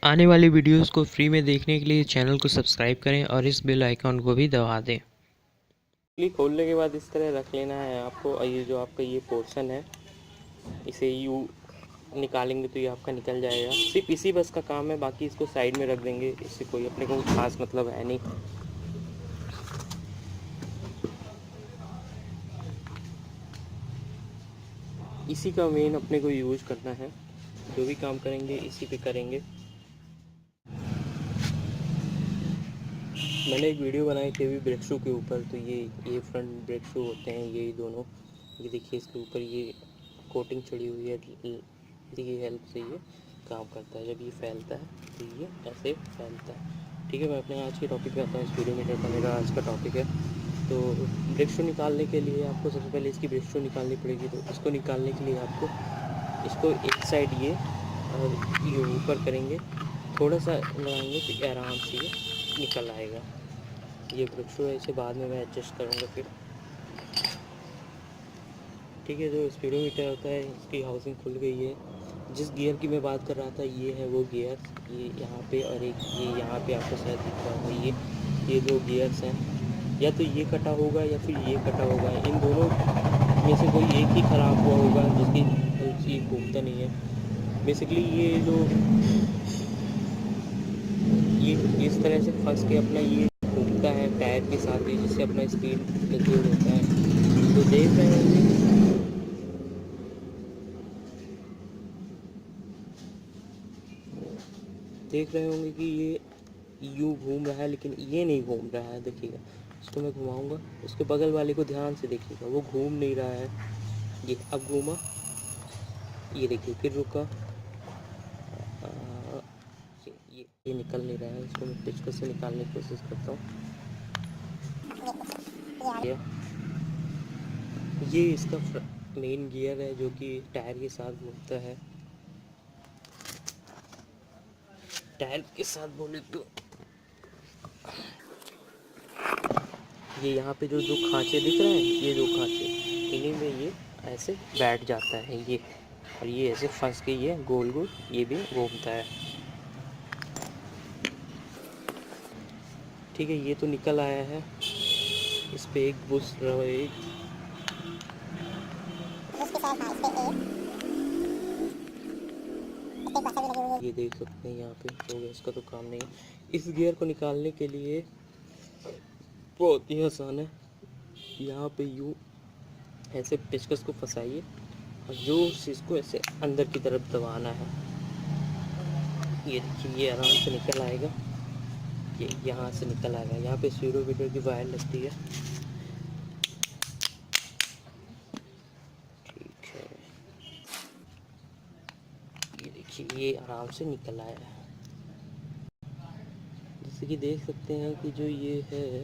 आने वाली वीडियोस को फ्री में देखने के लिए चैनल को सब्सक्राइब करें और इस बेल आइकॉन को भी दबा दें। खोलने के बाद इस तरह रख लेना है आपको। ये जो आपका ये पोर्शन है इसे यू निकालेंगे तो ये आपका निकल जाएगा। सिर्फ इसी बस का काम है, बाकी इसको साइड में रख देंगे। इससे कोई अपने को खास मतलब है नहीं। इसी का मेन अपने को यूज करना है। जो भी काम करेंगे इसी पे करेंगे। मैंने एक वीडियो बनाई थी अभी ब्रेक शू के ऊपर। तो ये फ्रंट ब्रेक शू होते हैं, ये दोनों। ये देखिए इसके ऊपर ये कोटिंग चढ़ी हुई है। ये हेल्प से ये काम करता है। जब ये फैलता है तो ये ऐसे फैलता है। ठीक है, मैं अपने आज के टॉपिक पे आता हूँ। स्पीडोमीटर का मेरा आज का टॉपिक है। तो ब्रेक शू निकालने के लिए आपको सबसे पहले इसकी ब्रेक शू निकालनी पड़ेगी। तो इसको निकालने के लिए आपको इसको एक साइड ये और ये ऊपर करेंगे, थोड़ा सा लगाएंगे तो आराम से ये निकल आएगा। ये ब्रेक शू है, इसे बाद में मैं एडजस्ट करूँगा फिर। ठीक है, जो स्पीडोमीटर होता है इसकी हाउसिंग खुल गई है। जिस गियर की मैं बात कर रहा था ये है वो गियर। ये यहाँ पे और एक ये यहाँ पे आपको शायद दिख रहा होगा। ये दो गियर्स हैं। या तो ये कटा होगा या फिर ये कटा होगा। इन दोनों में से कोई एक ही ख़राब हुआ होगा जिसकी ये घूमता नहीं है। बेसिकली ये इस तरह से फंस के अपना ये घूमता है टायर के साथ ही, जिससे अपना स्पीड मेंटेन होता है। तो देख रहे होंगे कि ये यूँ घूम रहा है, लेकिन ये नहीं घूम रहा है। देखिएगा, इसको मैं घुमाऊंगा, उसके बगल वाले को ध्यान से देखिएगा, वो घूम नहीं रहा है। ये अब घूमा, ये देखिए फिर रुका। ये निकल नहीं रहा है। इसको मैं पेचकस से निकालने की कोशिश करता हूँ। ये इसका मेन गियर है जो कि टायर के साथ घूमता है। टायर के साथ बोले तो ये यहाँ पे जो जो खांचे दिख रहे हैं, ये जो खांचे, इन्हीं में ये ऐसे बैठ जाता है ये। और ये ऐसे फंस के ये गोल गोल ये भी घूमता है। ठीक है, ये तो निकल आया है। इस पे एक बुश एक ये देख सकते हैं यहाँ पे हो गया। इसका तो काम नहीं है। इस गियर को निकालने के लिए बहुत ही आसान है। यहाँ पे यूँ ऐसे पेचकस को फंसाइए और जो इसको ऐसे अंदर की तरफ दबाना है। ये देखिए, ये आराम से निकल आएगा। ये यहाँ से निकल आएगा। यहाँ पे स्पीडोमीटर की वायर लगती है। ठीक है, ये देखिए, ये आराम से निकल आया है। जैसे कि देख सकते हैं कि जो ये है,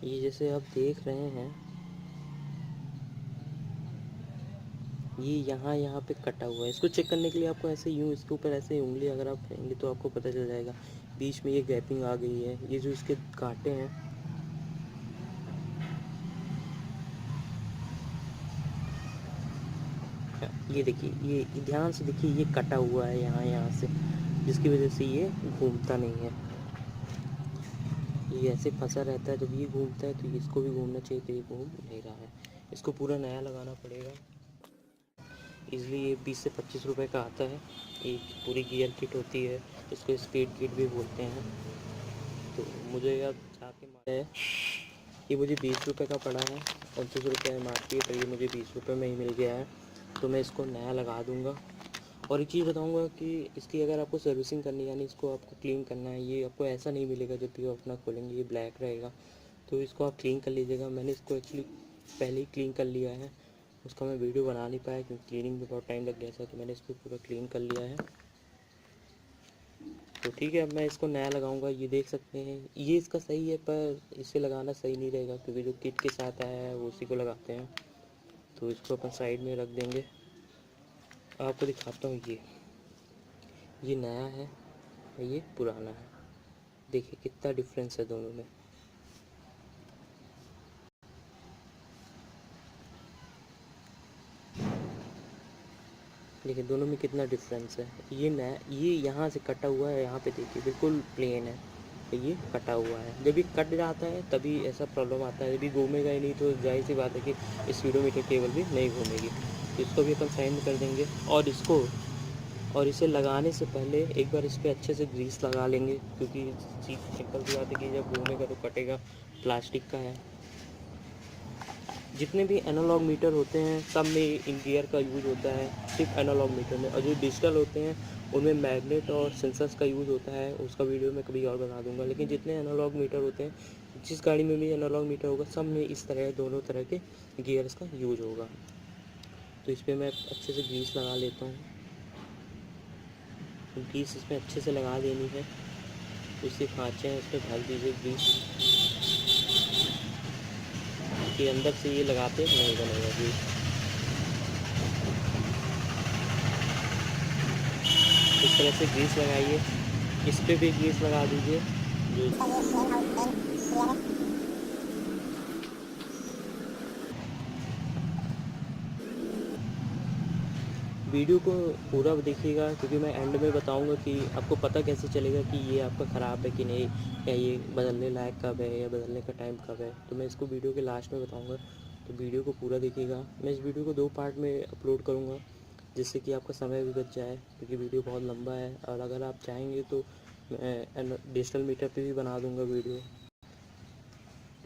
ये जैसे आप देख रहे हैं, ये यहाँ पे कटा हुआ है। इसको चेक करने के लिए आपको ऐसे यूँ इसके ऊपर ऐसे उंगली अगर आप फेंगे तो आपको पता चल जाएगा। बीच में ये गैपिंग आ गई है। ये जो इसके कांटे हैं, ये देखिए, ये ध्यान से देखिए, ये कटा हुआ है यहाँ से, जिसकी वजह से ये घूमता नहीं है। ये ऐसे फंसा रहता है। जब ये घूमता है तो इसको भी घूमना चाहिए, तो ये घूम नहीं रहा है। इसको पूरा नया लगाना पड़ेगा। इसलिए ये 20 से 25 रुपए का आता है। एक पूरी गियर किट होती है, इसको स्पीड किट भी बोलते हैं। तो मुझे अब जाके है, ये मुझे 20 रुपये का पड़ा है। 29 रुपये MRP है, पर ये मुझे 20 रुपये में ही मिल गया है। तो मैं इसको नया लगा दूँगा। और एक चीज़ बताऊँगा कि इसकी अगर आपको सर्विसिंग करनी है, यानी इसको आपको क्लीन करना है, ये आपको ऐसा नहीं मिलेगा जब भी अपना खोलेंगे ये ब्लैक रहेगा। तो इसको आप क्लीन कर लीजिएगा। मैंने इसको एक्चुअली पहले ही क्लीन कर लिया है। उसका मैं वीडियो बना नहीं पाया क्योंकि क्लीनिंग में बहुत टाइम लग गया था। तो मैंने इसको पूरा क्लीन कर लिया है। तो ठीक है, अब मैं इसको नया लगाऊंगा। ये देख सकते हैं, ये इसका सही है, पर इसे लगाना सही नहीं रहेगा क्योंकि जो किट के साथ आया है वो उसी को लगाते हैं। तो इसको अपन साइड में रख देंगे। आपको दिखाता हूँ, ये नया है, ये पुराना है। देखिए कितना डिफरेंस है दोनों में। देखिए दोनों में कितना डिफरेंस है। ये नया, ये यहाँ से कटा हुआ है, यहाँ पे देखिए बिल्कुल प्लेन है, तो ये कटा हुआ है। जब ये कट जाता है तभी ऐसा प्रॉब्लम आता है, यदि घूमेगा ही नहीं तो जाहिर सी बात है कि स्पीडोमीटर केबल भी नहीं घूमेगी। तो इसको भी अपन साइन कर देंगे, और इसे लगाने से पहले एक बार इस पर अच्छे से ग्रीस लगा लेंगे, क्योंकि सिंपल सी बात है कि जब घूमेगा तो कटेगा, प्लास्टिक का है। जितने भी एनालॉग मीटर होते हैं सब में इन गियर का यूज़ होता है, सिर्फ एनालॉग मीटर में। और जो डिजिटल होते हैं उनमें मैग्नेट और सेंसर्स का यूज़ होता है, उसका वीडियो मैं कभी और बना दूंगा। लेकिन जितने एनालॉग मीटर होते हैं, जिस गाड़ी में भी एनालॉग मीटर होगा सब में इस तरह दोनों तरह के गियर्स का यूज़ होगा। तो इस पर मैं अच्छे से ग्रीस लगा लेता हूँ। ग्रीस इसमें अच्छे से लगा देनी है। इससे खाँचे हैं, इस पर भर दीजिए ग्रीस, कि अंदर से ये लगाते नहीं बनेगा ग्रीस। इस तरह से ग्रीस लगाइए, इस पर भी ग्रीस लगा दीजिए। जो वीडियो को पूरा देखिएगा, क्योंकि मैं एंड में बताऊंगा कि आपको पता कैसे चलेगा कि ये आपका ख़राब है कि नहीं, या ये बदलने लायक कब है, या बदलने का टाइम कब है। तो मैं इसको वीडियो के लास्ट में बताऊंगा, तो वीडियो को पूरा देखिएगा। मैं इस वीडियो को 2 पार्ट में अपलोड करूँगा, जिससे कि आपका समय भी बच जाए, क्योंकि वीडियो बहुत लंबा है। और अगर आप चाहेंगे तो मैं डिजिटल मीटर पर भी बना दूँगा वीडियो,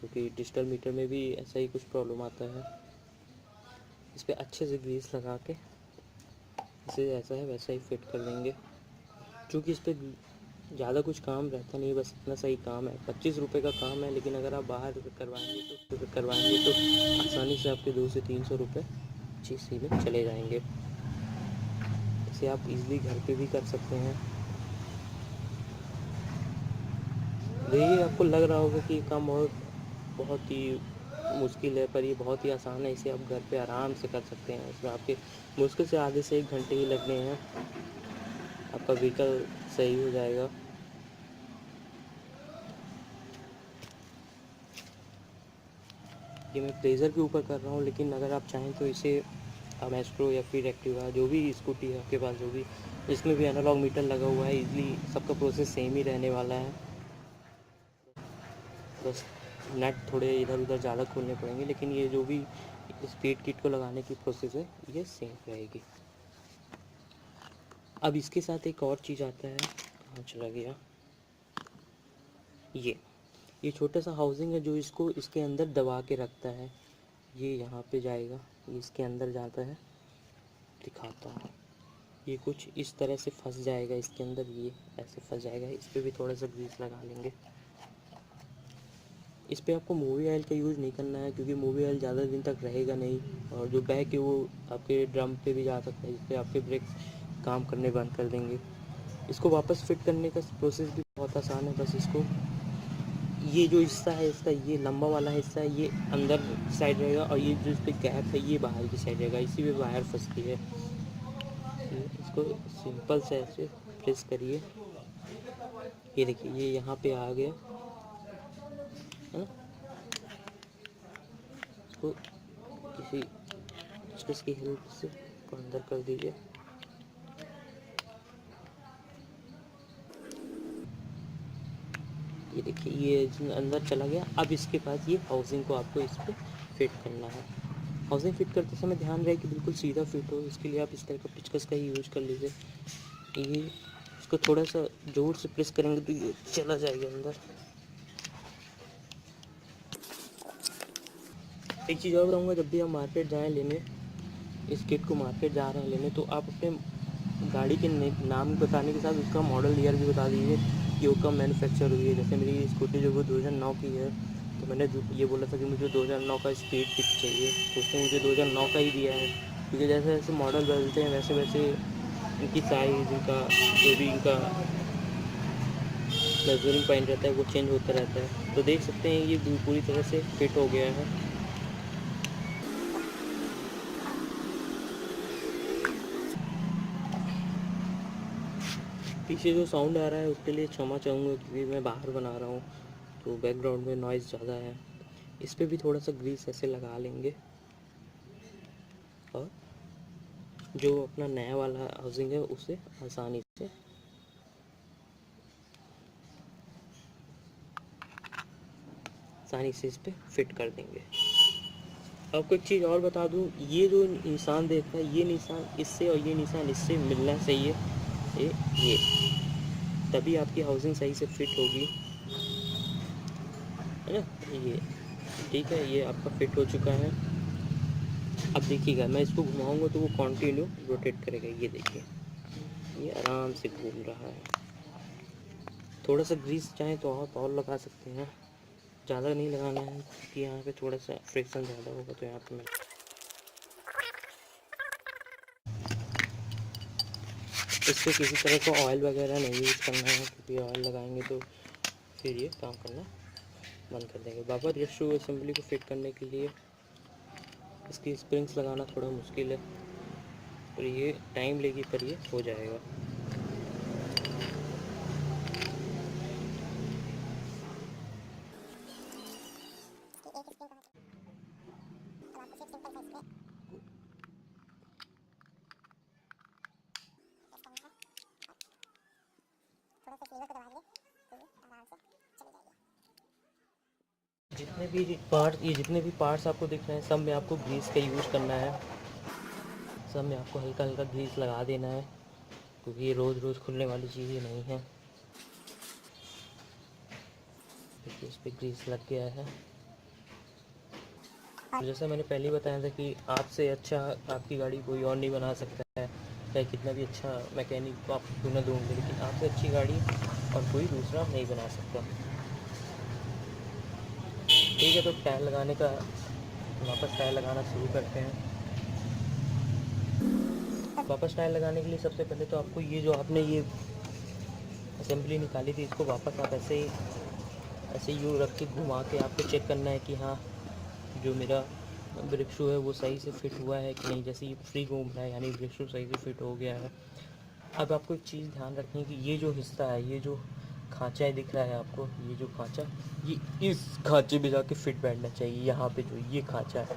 क्योंकि डिजिटल मीटर में भी ऐसा ही कुछ प्रॉब्लम आता है। इस पर अच्छे से ग्रीस लगा के इसे जैसा है वैसा ही फिट कर देंगे। क्योंकि इस पर ज़्यादा कुछ काम रहता नहीं, बस इतना सही काम है। 25 रुपये का काम है, लेकिन अगर आप बाहर करवाएंगे तो आसानी से आपके 200 से 300 रुपये चीज़ में चले जाएंगे। इसे आप इजीली घर पे भी कर सकते हैं। देखिए आपको लग रहा होगा कि ये काम बहुत ही मुश्किल है, पर ये बहुत ही आसान है। इसे आप घर पे आराम से कर सकते हैं। इसमें आपके मुश्किल से आधे से 1 घंटे ही लगने हैं, आपका व्हीकल सही हो जाएगा। ये मैं प्लेजर के ऊपर कर रहा हूँ, लेकिन अगर आप चाहें तो इसे मैस्ट्रो या फिर एक्टिवा, जो भी स्कूटी है आपके पास, जो भी, इसमें भी एनालॉग मीटर लगा हुआ है। इजली सबका प्रोसेस सेम ही रहने वाला है, बस नट थोड़े इधर उधर ज़्यादा खोलने पड़ेंगे, लेकिन ये जो भी स्पीड किट को लगाने की प्रोसेस है ये सेम रहेगी। अब इसके साथ एक और चीज़ आता है, कहाँ चला गया, ये छोटा सा हाउसिंग है जो इसको इसके अंदर दबा के रखता है। ये यहाँ पे जाएगा, ये इसके अंदर जाता है, दिखाता हूँ। ये कुछ इस तरह से फंस जाएगा इसके अंदर, ये ऐसे फंस जाएगा। इस पर भी थोड़ा सा ग्रीस लगा लेंगे। इस पर आपको मूवी ऑयल का यूज़ नहीं करना है, क्योंकि मूवी ऑयल ज़्यादा दिन तक रहेगा नहीं, और जो बैक है वो आपके ड्रम पे भी जा सकता है, जिससे आपके ब्रेक्स काम करने बंद कर देंगे। इसको वापस फिट करने का प्रोसेस भी बहुत आसान है। बस इसको, ये जो हिस्सा है इसका, ये लंबा वाला हिस्सा है, ये अंदर साइड रहेगा, और ये जो इस पर गैप है ये बाहर की साइड रहेगा, इसी में वायर फंसती है। इसको सिंपल से ऐसे प्रेस करिए, ये देखिए ये यहाँ पे आ गया है ना। इसको किसी पेचकस की हेल्प से इसको अंदर कर दीजिए। ये देखिए ये अंदर चला गया। अब इसके बाद ये हाउसिंग को आपको इस पर फिट करना है। हाउसिंग फिट करते समय ध्यान रहे कि बिल्कुल सीधा फिट हो। इसके लिए आप इस तरह का पेचकस का ही यूज कर लीजिए। ये इसको थोड़ा सा जोर से प्रेस करेंगे तो ये चला जाएगा अंदर। एक चीज़ और बताऊँगा, जब भी आप मार्केट जाएँ लेने, इस किट को मार्केट जा रहे हैं लेने, तो आप अपने गाड़ी के नाम बताने के साथ उसका मॉडल ईयर भी बता दीजिए कि वो कब मैन्युफैक्चर हुई है। जैसे मेरी स्कूटी जो वो 2009 की है, तो मैंने ये बोला था कि मुझे 2009 का स्पीड किट चाहिए, तो उसने मुझे 2009 का ही दिया है। क्योंकि जैसे जैसे मॉडल बदलते हैं वैसे वैसे इनकी साइज़, इनका जो भी इनका मेजरिंग पॉइंट रहता है वो चेंज होता रहता है। तो देख सकते हैं ये पूरी तरह से फिट हो गया है। पीछे जो साउंड आ रहा है उसके लिए क्षमा चाहूँगा, क्योंकि मैं बाहर बना रहा हूँ तो बैकग्राउंड में नॉइज़ ज़्यादा है। इस पे भी थोड़ा सा ग्रीस ऐसे लगा लेंगे, और जो अपना नया वाला हाउसिंग है उसे आसानी से इस पर फिट कर देंगे। आपको एक चीज़ और बता दूं, ये जो निशान देख रहा है, ये निशान इससे और ये निशान इससे मिलना चाहिए, ये तभी आपकी हाउसिंग सही से फिट होगी, है ना। ये ठीक है, ये आपका फिट हो चुका है। अब देखिएगा, मैं इसको घुमाऊंगा तो वो कंटिन्यू रोटेट करेगा। ये देखिए, ये आराम से घूम रहा है। थोड़ा सा ग्रीस चाहें तो और लगा सकते हैं, ज़्यादा नहीं लगाना है क्योंकि यहाँ पे थोड़ा सा फ्रिक्शन ज़्यादा होगा, तो यहाँ पे मैं इस पर किसी तरह का ऑयल वगैरह नहीं यूज़ करना है, क्योंकि ऑयल लगाएंगे तो फिर ये काम करना बंद कर देंगे। बाबा ब्रेक शू असेंबली को फिट करने के लिए इसकी स्प्रिंग्स लगाना थोड़ा मुश्किल है और ये टाइम लेगी, पर ये हो जाएगा। जितने भी पार्ट्स आपको दिख रहे हैं, सब में आपको ग्रीस का यूज़ करना है। सब में आपको हल्का हल्का ग्रीस लगा देना है, क्योंकि ये रोज़ रोज़ खुलने वाली चीज़ें नहीं है। देखिए, इस पर ग्रीस लग गया है। जैसा मैंने पहले ही बताया था कि आपसे अच्छा आपकी गाड़ी कोई और नहीं बना सकता है, चाहे कितना भी अच्छा मैकेनिक आप क्यों ना दूँगे, लेकिन आपसे अच्छी गाड़ी और कोई दूसरा नहीं बना सकता। ठीक है, तो टायर लगाने का वापस टायर लगाना शुरू करते हैं। वापस टायर लगाने के लिए सबसे पहले तो आपको ये जो आपने ये असेंबली निकाली थी, इसको वापस आप ऐसे यूँ रख के घुमा के आपको चेक करना है कि हाँ, जो मेरा ब्रेक शू है वो सही से फिट हुआ है कि नहीं। जैसे ये फ्री घूम रहा है, यानी ब्रेक शू सही से फिट हो गया है। अब आपको एक चीज़ ध्यान रखनी है कि ये जो हिस्सा है, ये जो खाँचा दिख रहा है आपको, ये जो खाँचा, ये इस खाँचे पे जाके फिट बैठना चाहिए। यहाँ पे जो ये खाँचा है,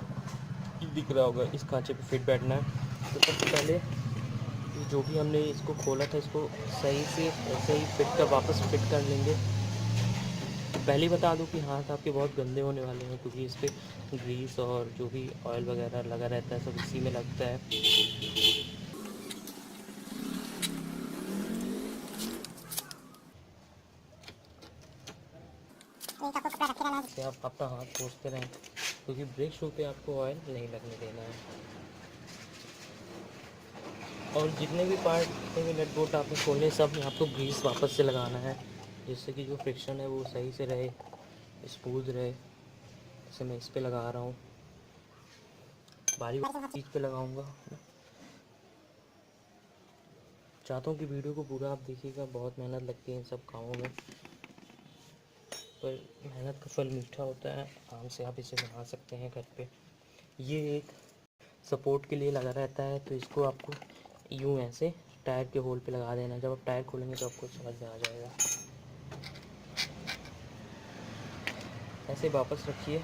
ये दिख रहा होगा, इस खाँचे पे फिट बैठना है। तो सबसे पहले जो भी हमने इसको खोला था, इसको सही से ऐसे ही फिट कर वापस फिट कर लेंगे। पहले ही बता दूं कि हाथ आपके बहुत गंदे होने वाले हैं, क्योंकि इस पर ग्रीस और जो भी ऑयल वगैरह लगा रहता है सब इसी में लगता है। से आप अपना हाथ पोंछते रहें, क्योंकि ब्रेक शू पे आपको ऑयल नहीं लगने देना है। और जितने भी पार्ट, जितने भी नट बोल्ट आपने खोलने, सब में आपको ग्रीस वापस से लगाना है, जिससे कि जो फ्रिक्शन है वो सही से रहे, स्मूथ रहे। जैसे मैं इस पे लगा रहा हूँ, बारी चीज़ पे लगाऊंगा। चाहता हूँ कि वीडियो को पूरा आप देखिएगा, बहुत मेहनत लगती है इन सब कामों में, पर मेहनत का फल मीठा होता है। आराम से आप इसे बना सकते हैं घर पे। ये एक सपोर्ट के लिए लगा रहता है, तो इसको आपको यूँ ऐसे टायर के होल पे लगा देना। जब आप टायर खोलेंगे तो आपको समझ में आ जाएगा। ऐसे वापस रखिए,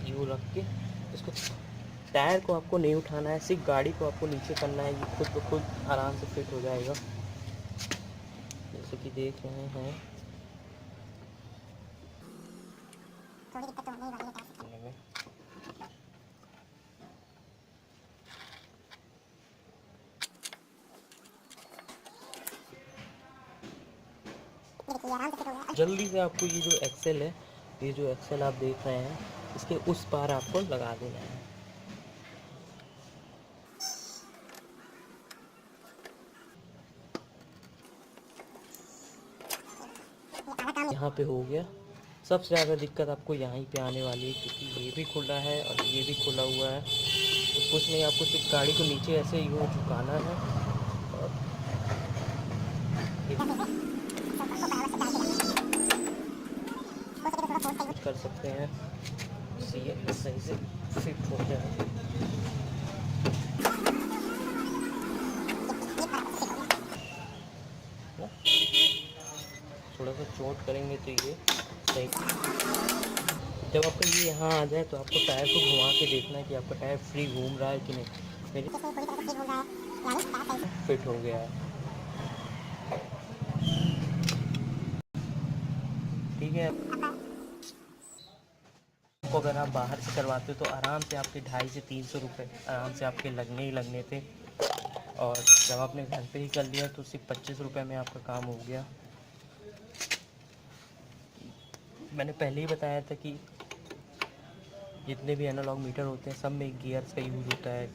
यूँ रख के इसको, टायर को आपको नहीं उठाना है, सिर्फ गाड़ी को आपको नीचे करना है। ये खुद ब खुद आराम से फिट हो जाएगा, जैसे कि देख रहे हैं। थोड़ी दिक्कत तो होने वाली है में। जल्दी से आपको ये जो एक्सेल है, ये जो एक्सेल आप देख रहे हैं, इसके उस पार आपको लगा देना है। यहाँ पे हो गया। सबसे ज़्यादा दिक्कत आपको यहाँ पे आने वाली है, क्योंकि ये भी खुला है और ये भी खुला हुआ है। तो कुछ नहीं, आपको सिर्फ गाड़ी को नीचे ऐसे यूँ झुकाना है और कर सकते हैं, ये सही से फिट हो जाए। थोड़ा सा चोट करेंगे तो ये सही जब आपका ये यहाँ आ जाए तो आपको टायर को घुमा के देखना है कि आपका टायर फ्री घूम रहा है कि नहीं। मेरी फिट हो गया है, ठीक है। आपको अगर आप बाहर से करवाते हो तो आराम से आपके 250 से 300 रुपये आराम से आपके लगने ही लगने थे, और जब आपने घर पे ही कर लिया तो सिर्फ 25 रुपये में आपका काम हो गया। मैंने पहले ही बताया था कि जितने भी एनालॉग मीटर होते हैं सब में गियर्स का यूज़ होता है,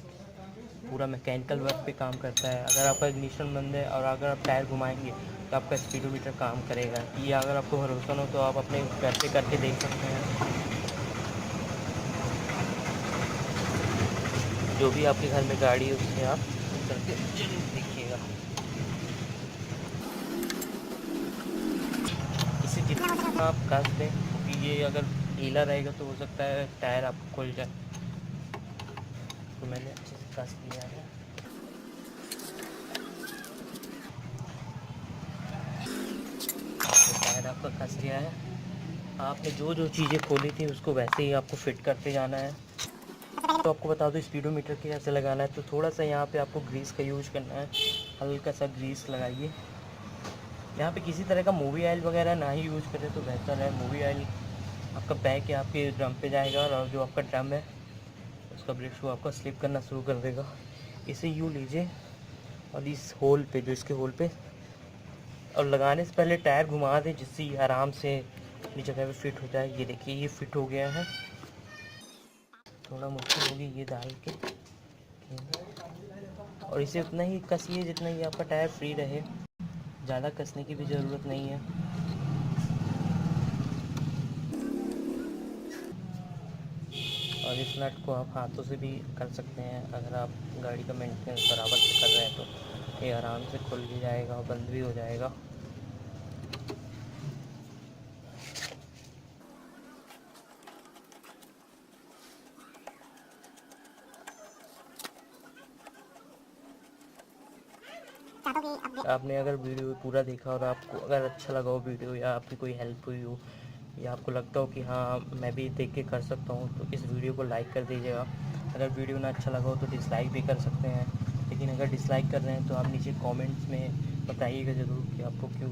पूरा मैकेनिकल वर्क पे काम करता है। अगर आपका इग्निशन बंद है और अगर आप टायर घुमाएंगे तो आपका स्पीडोमीटर काम करेगा। ये अगर आपको भरोसा न हो तो आप अपने घर पे करके देख सकते हैं। जो भी आपके घर में गाड़ी है उससे आप करके जरूर देखिएगा। इसे जितना आप कस दें, क्योंकि ये अगर ढीला रहेगा तो हो सकता है टायर आपको खुल जाए, तो मैंने अच्छे से कस दिया है। तो टायर आपका कस गया है। आपने जो जो चीज़ें खोली थी उसको वैसे ही आपको फिट करते जाना है। तो आपको बता दो स्पीडोमीटर कैसे लगाना है। तो थोड़ा सा यहाँ पे आपको ग्रीस का यूज करना है, हल्का सा ग्रीस लगाइए। यहाँ पे किसी तरह का मूवी ऑयल वगैरह ना ही यूज करें तो बेहतर है। मूवी ऑयल आपका बैक के आपके ड्रम पे जाएगा और जो आपका ड्रम है उसका ब्रेक शू आपका स्लिप करना शुरू कर देगा। इसे यूँ लीजिए और इस होल पे, जो इसके होल पे, और लगाने से पहले टायर घुमा दें जिससे ये आराम से अपनी जगह पे फिट हो जाए। ये देखिए ये फिट हो गया है। थोड़ा मुश्किल होगी ये डाल के, और इसे उतना ही कसिए जितना ही आपका टायर फ्री रहे, ज़्यादा कसने की भी ज़रूरत नहीं है। और इस नट को आप हाथों से भी कर सकते हैं। अगर आप गाड़ी का मेंटेनेंस बराबर से कर रहे हैं तो ये आराम से खुल भी जाएगा और बंद भी हो जाएगा। आपने अगर वीडियो पूरा देखा और आपको अगर अच्छा लगा हो वीडियो, या आपकी कोई हेल्प हुई हो, या आपको लगता हो कि हाँ मैं भी देख के कर सकता हूँ, तो इस वीडियो को लाइक कर दीजिएगा। अगर वीडियो ना अच्छा लगा हो तो डिसलाइक भी कर सकते हैं, लेकिन अगर डिसलाइक कर रहे हैं तो आप नीचे कमेंट्स में बताइएगा ज़रूर कि आपको क्यों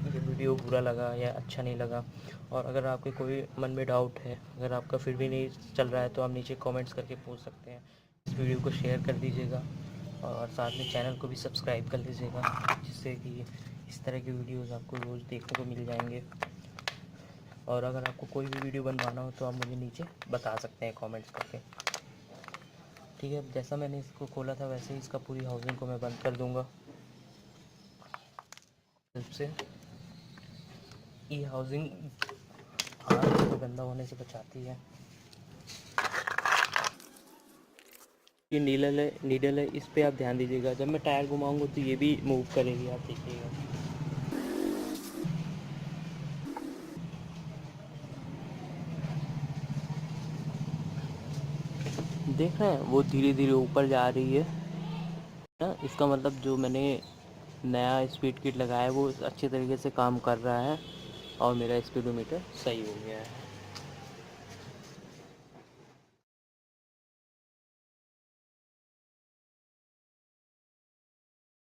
ये वीडियो बुरा लगा या अच्छा नहीं लगा। और अगर आपके कोई मन में डाउट है, अगर आपका फिर भी नहीं चल रहा है, तो आप नीचे कमेंट्स करके पूछ सकते हैं। इस वीडियो को शेयर कर दीजिएगा और साथ में चैनल को भी सब्सक्राइब कर लीजिएगा, जिससे कि इस तरह की वीडियोज़ आपको रोज़ देखने को मिल जाएंगे। और अगर आपको कोई भी वीडियो बनवाना हो तो आप मुझे नीचे बता सकते हैं कमेंट्स करके, ठीक है। जैसा मैंने इसको खोला था वैसे ही इसका पूरी हाउसिंग को मैं बंद कर दूंगा। से ये हाउसिंग हाथ को गंदा होने से बचाती है। ये नीडल है, इस पे आप ध्यान दीजिएगा। जब मैं टायर घुमाऊंगा तो ये भी मूव करेगी, आप देखिएगा। देख रहे हैं वो धीरे धीरे ऊपर जा रही है ना। इसका मतलब जो मैंने नया स्पीड किट लगाया है वो अच्छे तरीके से काम कर रहा है और मेरा स्पीडोमीटर सही हो गया है।